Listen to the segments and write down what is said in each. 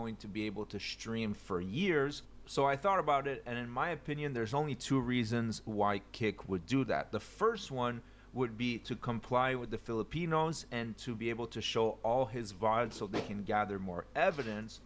going to be able to stream for years. So I thought about it, and in my opinion, there's only two reasons why Kick would do that. The first one would be to comply with the Filipinos and to be able to show all his VODs so they can gather more evidence.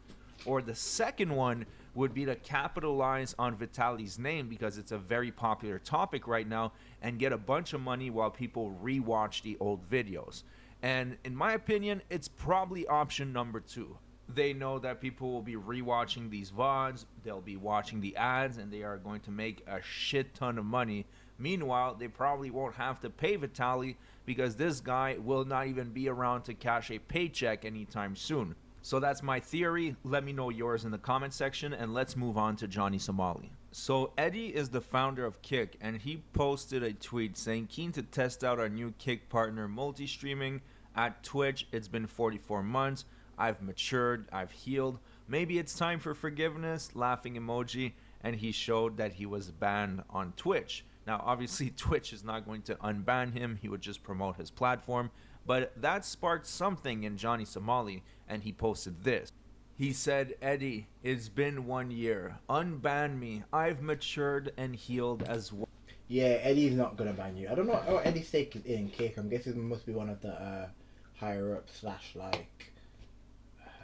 Or the second one would be to capitalize on Vitali's name because it's a very popular topic right now and get a bunch of money while people rewatch the old videos. And in my opinion, it's probably option number two. They know that people will be rewatching these VODs, they'll be watching the ads, and they are going to make a shit ton of money. Meanwhile, they probably won't have to pay Vitali because this guy will not even be around to cash a paycheck anytime soon. So that's my theory. Let me know yours in the comment section, and let's move on to Johnny Somali. So Eddie is the founder of Kick, and he posted a tweet saying keen to test out our new Kick partner multi-streaming at Twitch. It's been 44 months. I've matured, I've healed. Maybe it's time for forgiveness, laughing emoji, and he showed that he was banned on Twitch. Now, obviously, Twitch is not going to unban him. He would just promote his platform. But that sparked something in Johnny Somali, and he posted this. He said, Eddie, it's been 1 year. Unban me. I've matured and healed as well. Yeah, Eddie's not gonna ban you. I don't know what Eddie's stake is in Cake. I'm guessing it must be one of the higher up slash like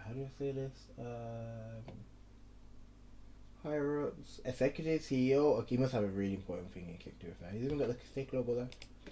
how do I say this? Higher ups, executive CEO. Okay, he must have a really important thing in Kick to be fair. He's even got like a stake logo there.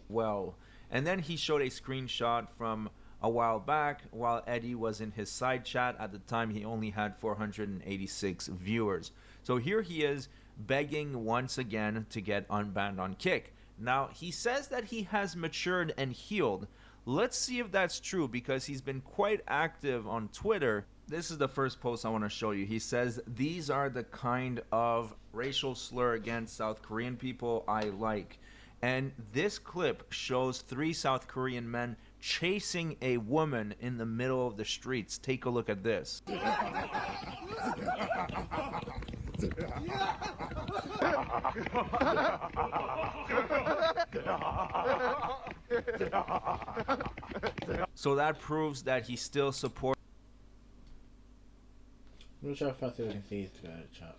Well, and then he showed a screenshot from a while back while Eddie was in his side chat. At the time, he only had 486 viewers. So here he is begging once again to get unbanned on Kick. Now, he says that he has matured and healed. Let's see if that's true because he's been quite active on Twitter. This is the first post I want to show you. He says, these are the kind of racial slur against South Korean people I like. And this clip shows 3 South Korean men chasing a woman in the middle of the streets. Take a look at this. So that proves that he still supports I'm not sure if I can see it in the chat.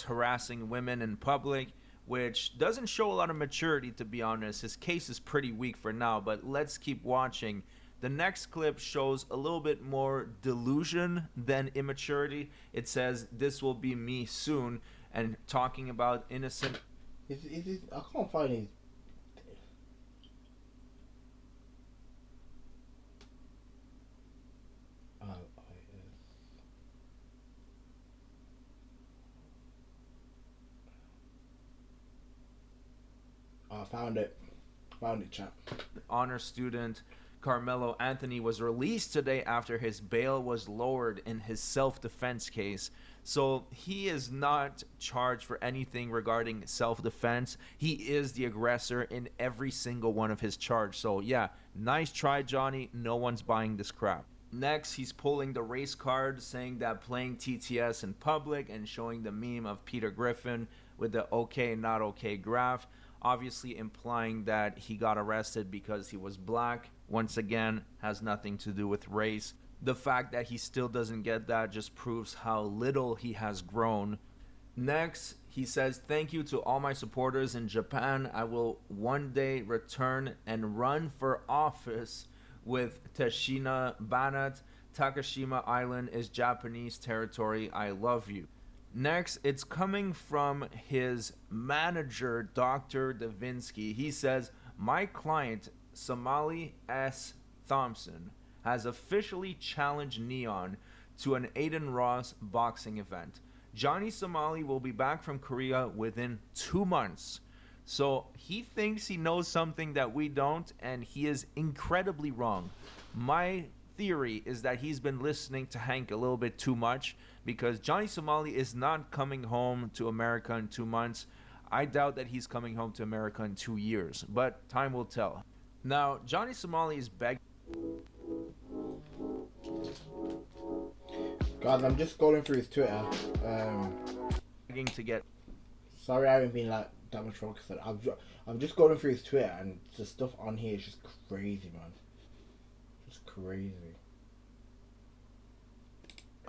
harassing women in public, which doesn't show a lot of maturity, to be honest. His case is pretty weak for now, but let's keep watching. The next clip shows a little bit more delusion than immaturity. It says, this will be me soon, and talking about innocent... I can't find his... I found it. Found it, chap. Honor student Carmelo Anthony was released today after his bail was lowered in his self-defense case. So he is not charged for anything regarding self-defense. He is the aggressor in every single one of his charges. So yeah, nice try, Johnny. No one's buying this crap. Next, he's pulling the race card, saying that playing TTS in public and showing the meme of Peter Griffin with the okay, not okay graph, obviously implying that he got arrested because he was black. Once again, has nothing to do with race. The fact that he still doesn't get that just proves how little he has grown. Next, he says, thank you to all my supporters in Japan. I will one day return and run for office with Teshina Banat. Takashima Island is Japanese territory. I love you. Next, it's coming from his manager, Dr. Davinsky. He says, my client, Somali S. Thompson, has officially challenged Neon to an Aiden Ross boxing event. Johnny Somali will be back from Korea within 2 months. So he thinks he knows something that we don't, and he is incredibly wrong. My theory is that he's been listening to Hank a little bit too much, because Johnny Somali is not coming home to America in 2 months. I doubt that he's coming home to America in 2 years, but time will tell. Now, Johnny Somali is begging. God, I'm just scrolling through his Twitter. Begging to get. Sorry, I haven't been like that much focused. I'm just going through his Twitter, and the stuff on here is just crazy, man. Just crazy.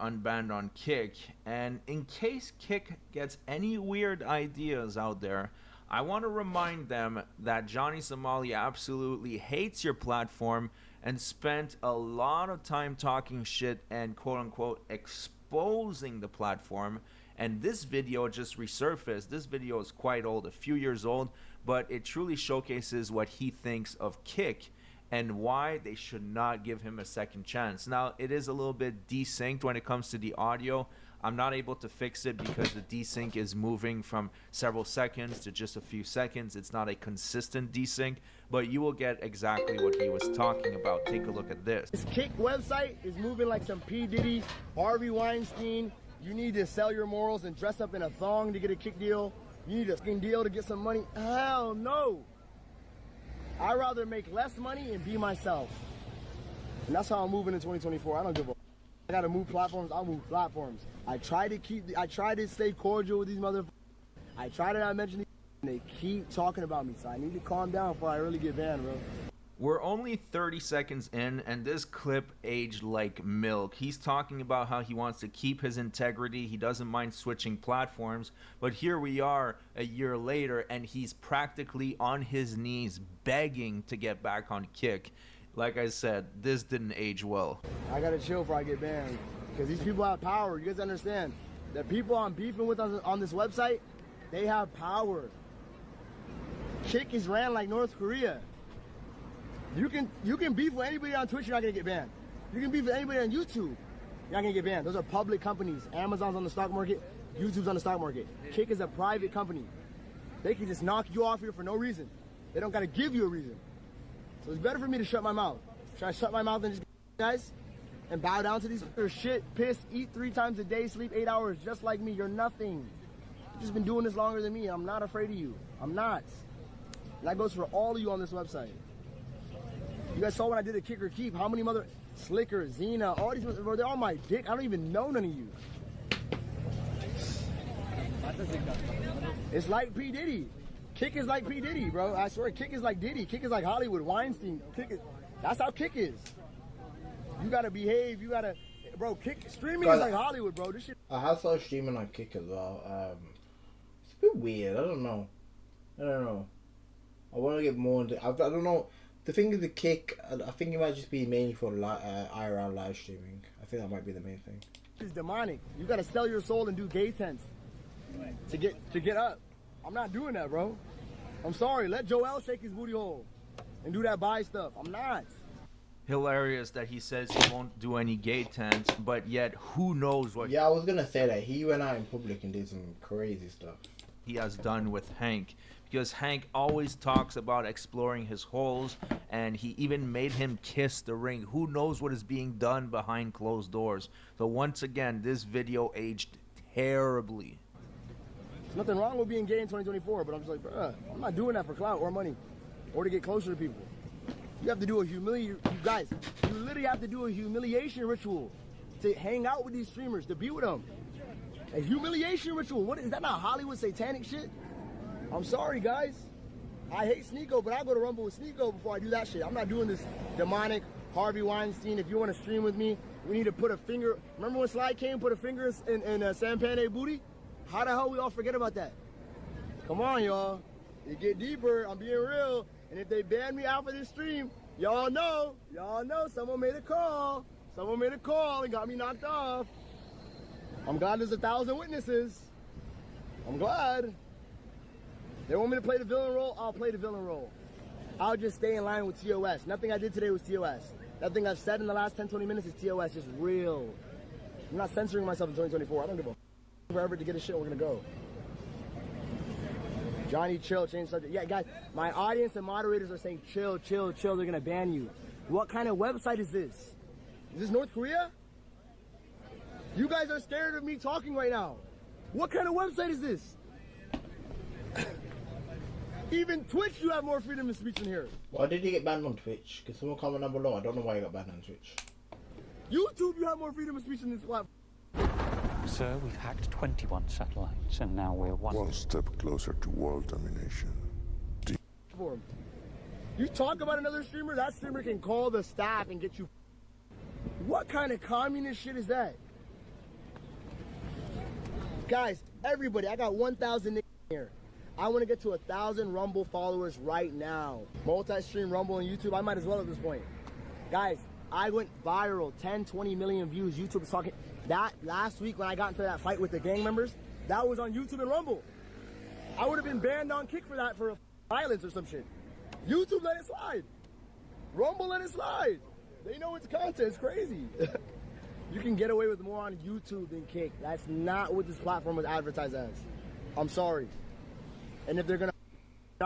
unbanned on Kick. And in case Kick gets any weird ideas out there, I want to remind them that Johnny Somali absolutely hates your platform and spent a lot of time talking shit and quote unquote exposing the platform. And this video just resurfaced. This video is quite old, a few years old, but it truly showcases what he thinks of Kick and why they should not give him a second chance. Now, it is a little bit desynced when it comes to the audio. I'm not able to fix it because the desync is moving from several seconds to just a few seconds. It's not a consistent desync, but you will get exactly what he was talking about. Take a look at this. This Kick website is moving like some P. Diddy, Harvey Weinstein. You need to sell your morals and dress up in a thong to get a Kick deal. You need a skin deal to get some money. Hell no. I'd rather make less money and be myself. And that's how I'm moving in 2024. I don't give a. I gotta move platforms. I'll move platforms. I try to stay cordial with these motherfuckers. I try to not mention these, and they keep talking about me. So I need to calm down before I really get banned, bro. We're only 30 seconds in, and this clip aged like milk. He's talking about how he wants to keep his integrity. He doesn't mind switching platforms. But here we are a year later, and he's practically on his knees begging to get back on Kick. Like I said, this didn't age well. I gotta chill before I get banned. Because these people have power. You guys understand? The people I'm beefing with on this website, they have power. Kick is ran like North Korea. You can beef with anybody on Twitch, you're not gonna get banned. You can beef with anybody on YouTube, you're not gonna get banned. Those are public companies. Amazon's on the stock market, YouTube's on the stock market. Kick is a private company. They can just knock you off here for no reason. They don't gotta give you a reason. So it's better for me to shut my mouth. Should I shut my mouth and just guys and bow down to these shit, piss, eat 3 times a day, sleep 8 hours just like me? You're nothing. You've just been doing this longer than me. I'm not afraid of you. I'm not. And that goes for all of you on this website. You guys saw when I did a Kick or Keep, how many mother Slicker, Xena, all these, bro, they're on my dick. I don't even know none of you. It's like P. Diddy. Kick is like P. Diddy, bro. I swear, Kick is like Diddy. Kick is like Hollywood, Weinstein. That's how Kick is. You gotta behave. You gotta, bro. Kick streaming is like Hollywood, bro. This shit. I have started streaming on Kick as well. It's a bit weird. I don't know. I want to get more into. I don't know. The thing with the Kick, I think it might just be mainly for IRL live streaming. I think that might be the main thing. It's demonic. You gotta sell your soul and do gay tents to get up. I'm not doing that, bro. I'm sorry. Let Joel shake his booty hole and do that buy stuff. I'm not. Hilarious that he says he won't do any gay tents, but yet who knows what. Yeah, I was gonna say that he went out in public and did some crazy stuff. He has done with Hank, because Hank always talks about exploring his holes, and he even made him kiss the ring. Who knows what is being done behind closed doors? So once again, this video aged terribly. There's nothing wrong with being gay in 2024, but I'm just like, bruh, I'm not doing that for clout or money or to get closer to people. You have to do you guys, you literally have to do a humiliation ritual to hang out with these streamers, to be with them. A humiliation ritual. What is that? Not Hollywood satanic shit? I'm sorry, guys. I hate Sneeko, but I go to Rumble with Sneeko before I do that shit. I'm not doing this demonic Harvey Weinstein. If you want to stream with me, we need to put a finger. Remember when Sly came, put a finger in Sampane booty? How the hell we all forget about that? Come on, y'all. It get deeper. I'm being real. And if they ban me out for this stream, y'all know, someone made a call. Someone made a call and got me knocked off. I'm glad there's 1,000 witnesses. I'm glad. They want me to play the villain role, I'll play the villain role. I'll just stay in line with TOS. Nothing I did today was TOS. Nothing I've said in the last 10, 20 minutes is TOS, just real. I'm not censoring myself in 2024. I don't give a forever to get a shit, we're gonna go. Johnny, chill, change subject. Yeah, guys, my audience and moderators are saying chill, chill, chill, they're gonna ban you. What kind of website is this? Is this North Korea? You guys are scared of me talking right now. What kind of website is this? Even Twitch, you have more freedom of speech than here. Why did he get banned on Twitch? Can someone comment down below? I don't know why he got banned on Twitch. YouTube, you have more freedom of speech than this platform. Sir, we've hacked 21 satellites, and now we're one step closer to world domination. You talk about another streamer, that streamer can call the staff and get you. What kind of communist shit is that? Guys, everybody, I got 1,000 here. I want to get to 1,000 Rumble followers right now. Multi-stream Rumble and YouTube, I might as well at this point. Guys, I went viral, 10, 20 million views. YouTube was talking. That last week when I got into that fight with the gang members, that was on YouTube and Rumble. I would have been banned on Kick for that, for violence or some shit. YouTube let it slide. Rumble let it slide. They know it's content, it's crazy. You can get away with more on YouTube than Kick. That's not what this platform was advertised as. I'm sorry. And if they're not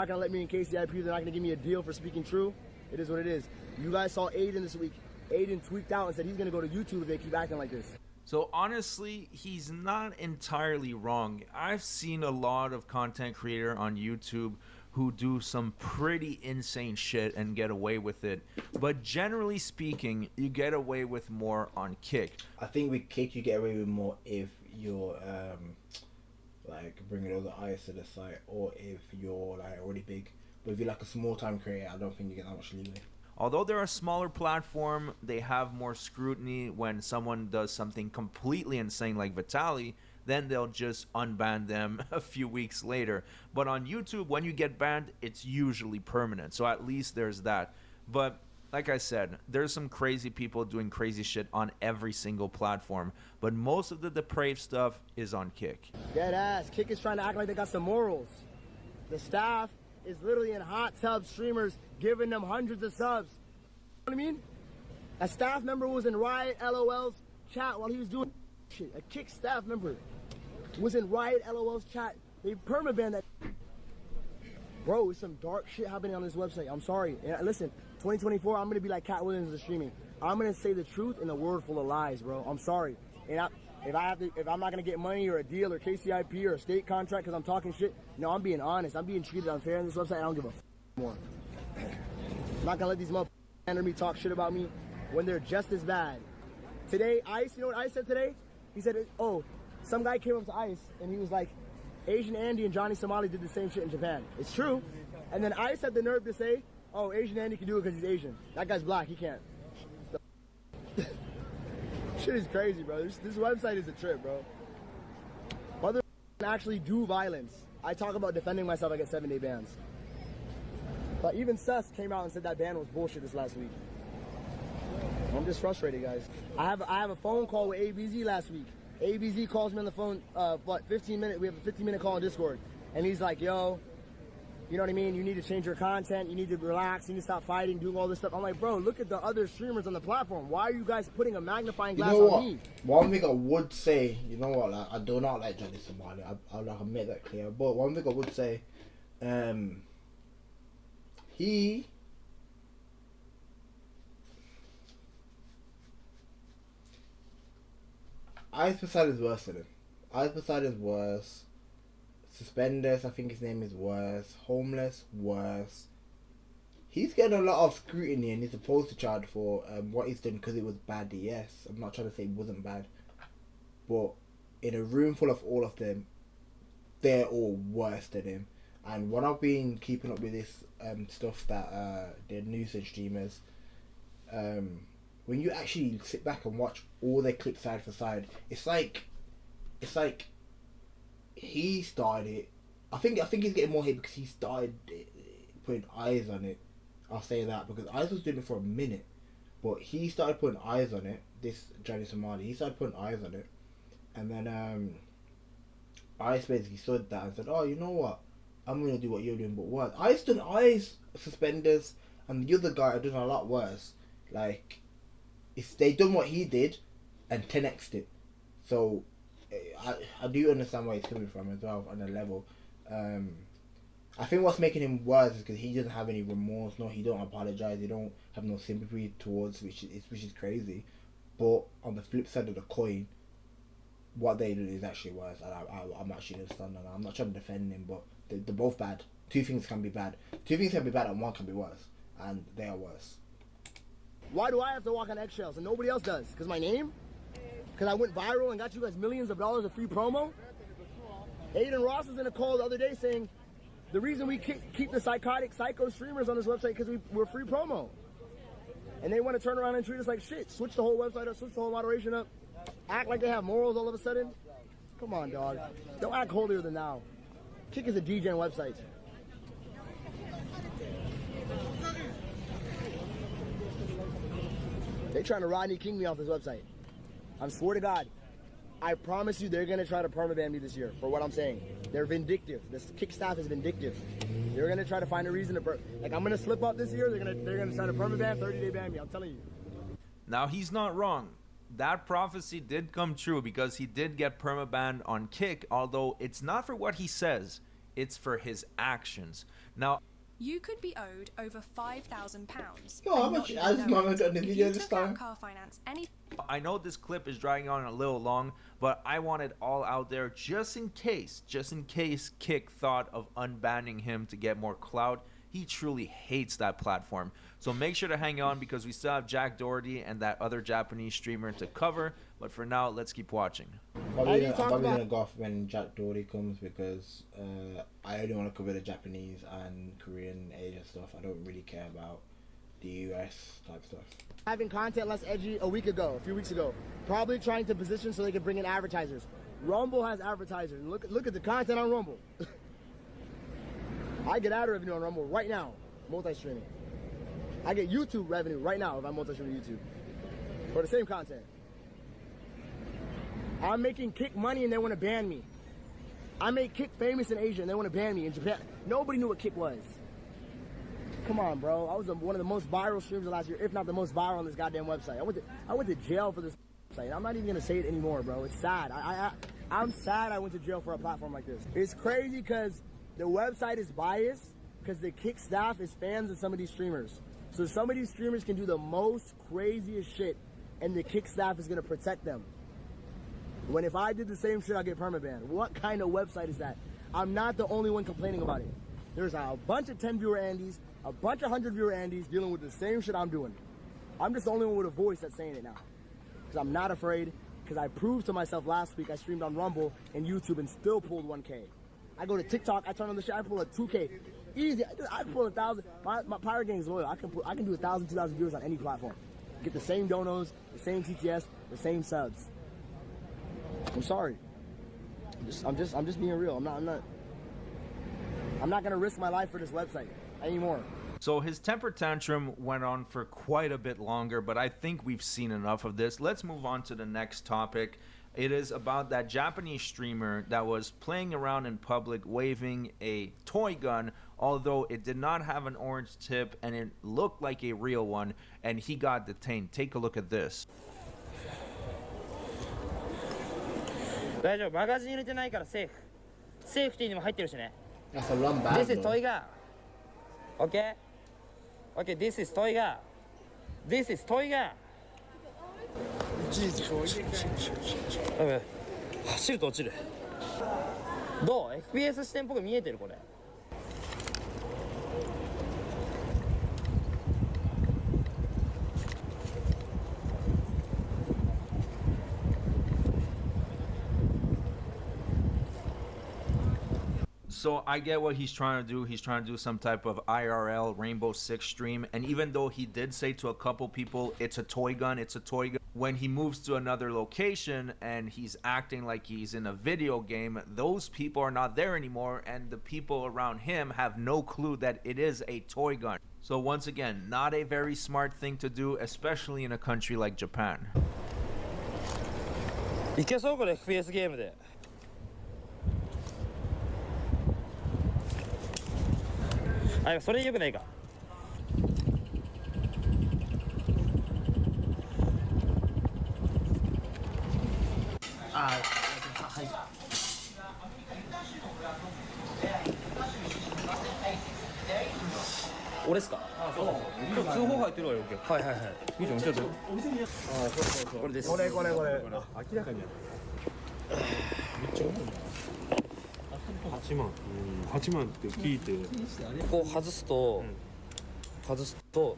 gonna let me in KCIP, they're not gonna give me a deal for speaking true. It is what it is. You guys saw Aiden this week. Aiden tweaked out and said he's gonna go to YouTube if they keep acting like this. So honestly, he's not entirely wrong. I've seen a lot of content creator on YouTube who do some pretty insane shit and get away with it. But generally speaking, you get away with more on Kick. I think with Kick you get away with more if you're like bringing all the eyes to the site, or if you're like already big. But if you're like a small time creator, I don't think you get that much leeway. Although they're a smaller platform, they have more scrutiny. When someone does something completely insane like Vitaly, then they'll just unban them a few weeks later. But on YouTube, when you get banned, it's usually permanent. So at least there's that. But like I said, there's some crazy people doing crazy shit on every single platform. But most of the depraved stuff is on Kick. Dead ass. Kick is trying to act like they got some morals. The staff is literally in hot tub streamers giving them hundreds of subs. You know what I mean? A staff member was in Riot LOL's chat while he was doing shit. A Kick staff member was in Riot LOL's chat. They permabanned that. Bro, it's some dark shit happening on this website. I'm sorry. And listen, 2024, I'm going to be like Cat Williams of streaming. I'm going to say the truth in a world full of lies, bro. I'm sorry. And if I'm not going to get money or a deal or KCIP or a state contract because I'm talking shit, no, I'm being honest. I'm being treated unfair on this website. I don't give a more. I'm not going to let these motherfuckers under me talk shit about me when they're just as bad. Today, Ice, you know what Ice said today? He said, oh, some guy came up to Ice and he was like, Asian Andy and Johnny Somali did the same shit in Japan. It's true. And then Ice had the nerve to say, oh, Asian Andy can do it because he's Asian. That guy's black, he can't. Shit is crazy, bro. This website is a trip, bro. Mother actually do violence. I talk about defending myself, I get 7-day bans. But even Sus came out and said that ban was bullshit this last week. I'm just frustrated, guys. I have a phone call with ABZ last week. ABZ calls me on the phone, 15 minutes. We have a 15-minute call on Discord. And he's like, yo, you know what I mean? You need to change your content. You need to relax. You need to stop fighting, doing all this stuff. I'm like, bro, look at the other streamers on the platform. Why are you guys putting a magnifying glass on me? One thing I would say, you know what, like, I do not like Johnny Somali. I'll like make that clear. But one thing I would say, Ice Poseidon is worse than him. Ice Poseidon is worse. Suspenders, I think his name is worse. Homeless, worse. He's getting a lot of scrutiny and he's supposed to charge for what he's done because it was bad, yes. I'm not trying to say it wasn't bad. But in a room full of all of them, they're all worse than him. And when I've been keeping up with this stuff that the news and streamers, when you actually sit back and watch all their clips side for side, it's like he started it. I think he's getting more hate because he started putting eyes on it. I'll say that because Eyes was doing it for a minute, but he started putting eyes on it. This Johnny Somali, he started putting eyes on it, and then Ice basically stood that and said, "Oh, you know what? I'm gonna do what you're doing, but what?" Ice done Ice suspenders, and the other guy are doing a lot worse. Like, if they done what he did, and 10x'd it, so I do understand where he's coming from as well on a level. I think what's making him worse is because he doesn't have any remorse. No, he don't apologize. He don't have no sympathy towards, which is crazy. But on the flip side of the coin, what they do is actually worse. And I'm actually understanding that. I'm not trying to defend him, but they're both bad. Two things can be bad. Two things can be bad, and one can be worse, and they are worse. Why do I have to walk on eggshells and nobody else does? Because my name? Because I went viral and got you guys millions of dollars of free promo? Aiden Ross was in a call the other day saying the reason we keep the psycho streamers on this website because we're free promo. And they want to turn around and treat us like shit. Switch the whole website up, switch the whole moderation up, act like they have morals all of a sudden. Come on, dog. Don't act holier than thou. Kick is a DGen website. They trying to Rodney King me off this website. I swear to God. I promise you they're going to try to permaban me this year for what I'm saying. They're vindictive. This Kick staff is vindictive. They're going to try to find a reason to like I'm going to slip up this year. They're going to try to permaban, 30-day ban me. I'm telling you. Now, he's not wrong. That prophecy did come true because he did get permabanned on Kick, although it's not for what he says, it's for his actions. Now, you could be owed over £5,000. Yo, how much has Mama got in the video this time? Car finance, I know this clip is dragging on a little long, but I want it all out there just in case Kick thought of unbanning him to get more clout. He truly hates that platform. So make sure to hang on because we still have Jack Doherty and that other Japanese streamer to cover. But for now, let's keep watching. I'm probably gonna go off when Jack Doherty comes because I only want to cover the Japanese and Korean Asia stuff. I don't really care about the US type stuff. Having content less edgy a few weeks ago. Probably trying to position so they can bring in advertisers. Rumble has advertisers. Look at the content on Rumble. I get ad revenue on Rumble right now, multi-streaming. I get YouTube revenue right now if I'm multi-streaming YouTube for the same content. I'm making Kick money and they want to ban me. I made Kick famous in Asia and they want to ban me in Japan. Nobody knew what Kick was. Come on, bro. I was one of the most viral streamers last year, if not the most viral on this goddamn website. I went to jail for this website. I'm not even gonna say it anymore, bro. It's sad. I'm sad I went to jail for a platform like this. It's crazy because the website is biased because the Kick staff is fans of some of these streamers. So some of these streamers can do the most craziest shit and the Kick staff is gonna protect them. When if I did the same shit, I'll get permabanned. What kind of website is that? I'm not the only one complaining about it. There's a bunch of 10 viewer Andys, a bunch of 100 viewer Andys dealing with the same shit I'm doing. I'm just the only one with a voice that's saying it now. Because I'm not afraid, because I proved to myself last week I streamed on Rumble and YouTube and still pulled 1K. I go to TikTok, I turn on the shit, I pull a 2K. Easy, I pull 1,000. My Pirate Gang's loyal. I can do 1,000, 2,000 viewers on any platform. Get the same donos, the same TTS, the same subs. I'm sorry. I'm just being real. I'm not gonna risk my life for this website anymore. So his temper tantrum went on for quite a bit longer, but I think we've seen enough of this. Let's move on to the next topic. It is about that Japanese streamer that was playing around in public waving a toy gun, although it did not have an orange tip and it looked like a real one, and he got detained. Take a look at this. 大丈夫、マガジン入れてないからセーフ。セーフティーにも入ってるしね。That's a run bad. This is toy gun. Okay? Okay, this is toy gun. This is toy gun. やべ、走ると落ちる。どう ?FPS 視点っぽく見えてるこれ。So I get what he's trying to do. He's trying to do some type of IRL Rainbow Six stream. And even though he did say to a couple people, it's a toy gun, when he moves to another location and he's acting like he's in a video game, those people are not there anymore. And the people around him have no clue that it is a toy gun. So once again, not a very smart thing to do, especially in a country like Japan. いけそうこれ FPS ゲームで。あ、それ良くないか。はい。俺っすか。ちょっと通報入ってるわよ。はいはいはい。見てもちょっと。これです。これ。明らかにめっちゃ重いな。8万って聞いてこう外すと、こ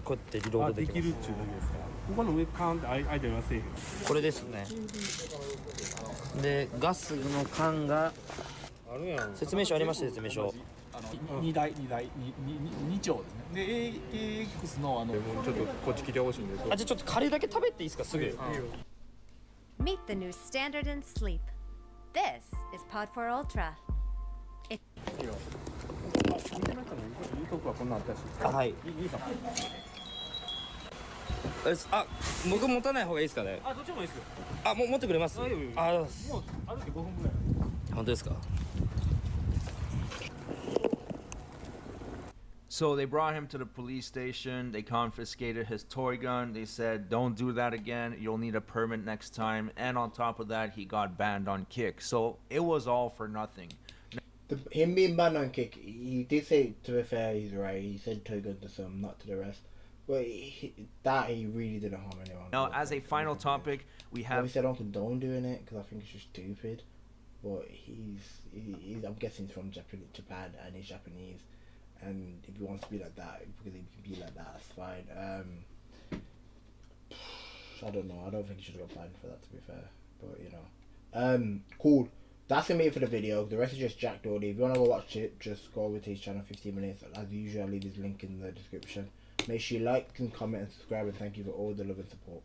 うやってリロードできます。できるっちゅうだけですか。ここの上カーンって開いてませんよ。これですね。でガスの缶があるやん。説明書ありました。説明書。2丁ですね。で AX のちょっとこっち来てほしいんです。あ、じゃあちょっとカレーだけ食べていいですかすぐ。Meet the new standard in sleep. This is Pod 4 Ultra. 見てましたね。いいとこはこんなんあったし。はい。いいさ。あ、僕持たない方がいいですかね。あ、どっちもいいですよ。あ、持ってくれます。あ、いいよいいよ。あ、もう歩いて5分ぐらい。本当ですか。So they brought him to the police station. They confiscated his toy gun. They said, don't do that again. You'll need a permit next time. And on top of that, he got banned on Kick. So it was all for nothing. Him being banned on Kick, he did say, to be fair, he's right. He said toy gun to some, not to the rest. But he really didn't harm anyone. Now, as a final topic, we have... Obviously, I don't condone doing it, because I think it's just stupid. But I'm guessing he's from Japan, and he's Japanese. And if he wants to be like that, because he can be like that, that's fine. I don't know. I don't think he should have got banned for that, to be fair. But, you know. Cool. That's going to be it for the video. The rest is just Jack Doherty. If you want to go watch it, just go over to his channel, 15 minutes. As usual, I'll leave his link in the description. Make sure you like and comment and subscribe. And thank you for all the love and support.